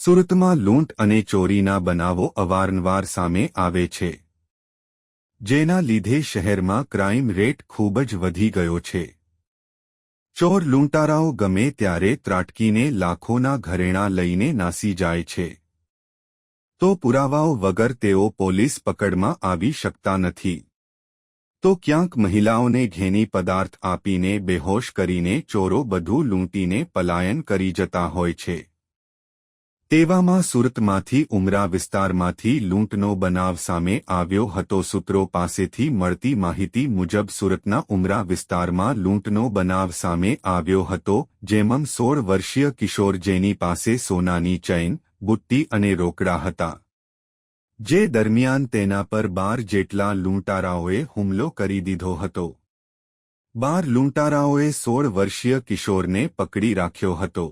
સુરતમાં લૂંટ અને ચોરીના બનાવો અવારનવાર સામે આવે છે, જેના લીધે શહેરમાં ક્રાઇમ રેટ ખૂબ જ વધી ગયો છે. ચોર લૂંટારાઓ ગમે ત્યારે ત્રાટકીને લાખોના ઘરેણાં લઈને નાસી જાય છે, તો પુરાવાઓ વગર તેઓ પોલીસ પકડમાં આવી શકતા નથી. તો ક્યાંક મહિલાઓને ઘેની પદાર્થ આપીને બેહોશ કરીને ચોરો બધું લૂંટીને પલાયન કરી જતા હોય છે. તેવામાં સુરતમાંથી ઉમરા વિસ્તારમાંથી લૂંટનો બનાવ સામે આવ્યો હતો. સૂત્રો પાસેથી મળતી માહિતી મુજબ સુરતના ઉમરા વિસ્તારમાં લૂંટનો બનાવ સામે આવ્યો હતો, જેમાં 16 વર્ષીય કિશોર જેની પાસે સોનાની ચેઇન, બુટ્ટી અને રોકડા હતા. જે દરમિયાન તેના પર 12 જેટલા લૂંટારાઓએ હુમલો કરી દીધો હતો. 12 લૂંટારાઓએ 16 વર્ષીય કિશોરને પકડી રાખ્યો હતો.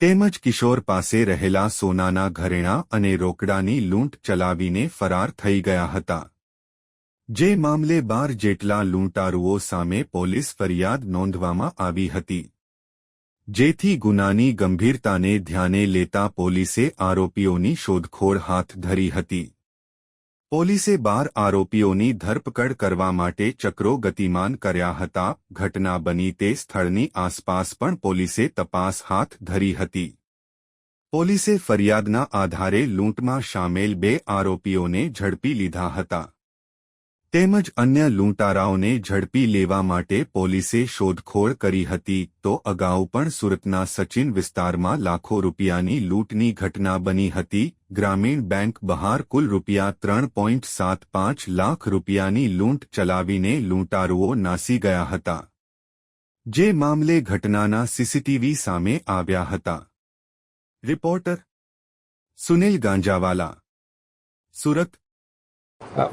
તેમજ કિશોર પાસે રહેલા સોનાના ઘરેણાં અને રોકડાની લૂંટ ચલાવીને ફરાર થઈ ગયા હતા. જે મામલે 12 જેટલા લૂંટારુઓ સામે પોલીસ ફરિયાદ નોંધવામાં આવી હતી. જેથી ગુનાની ગંભીરતાને ધ્યાને લેતા પોલીસે આરોપીઓની શોધખોળ હાથ ધરી હતી. પોલીસે 12 આરોપીઓની ધરપકડ કરવા માટે ચક્રો ગતિમાન કર્યા હતા. ઘટના બની તે સ્થળની આસપાસ પણ પોલીસે તપાસ હાથ ધરી હતી. પોલીસે ફરિયાદના આધારે લૂંટમાં સામેલ 2 આરોપીઓને ઝડપી લીધા હતા. તેમજ અન્ય લૂંટારાઓને ઝડપી લેવા માટે પોલીસે શોધખોળ કરી હતી. તો અગાઉ પણ સુરતના સચિન વિસ્તારમાં લાખો રૂપિયાની લૂંટની ઘટના બની હતી. ગ્રામીણ બેંક બહાર કુલ રૂપિયા 3.75 લાખ રૂપિયાની લૂંટ ચલાવીને લૂંટારુઓ નાસી ગયા હતા. જે મામલે ઘટનાના સીસીટીવી સામે આવ્યા હતા. રિપોર્ટર सुनील गांजावाला, सूरत।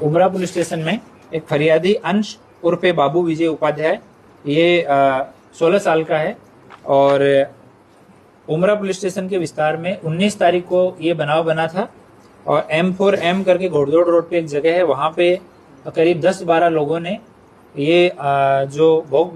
उमरा पुलिस स्टेशन में एक फरियादी अंश उर्फे बाबू विजय उपाध्याय, ये 16 साल का है और उमरा पुलिस स्टेशन के विस्तार में 19 तारीख को ये बनाव बना था और M4M करके घोड़दौड़ रोड पे एक जगह है, वहाँ पे करीब 10-12 लोगों ने ये जो भोग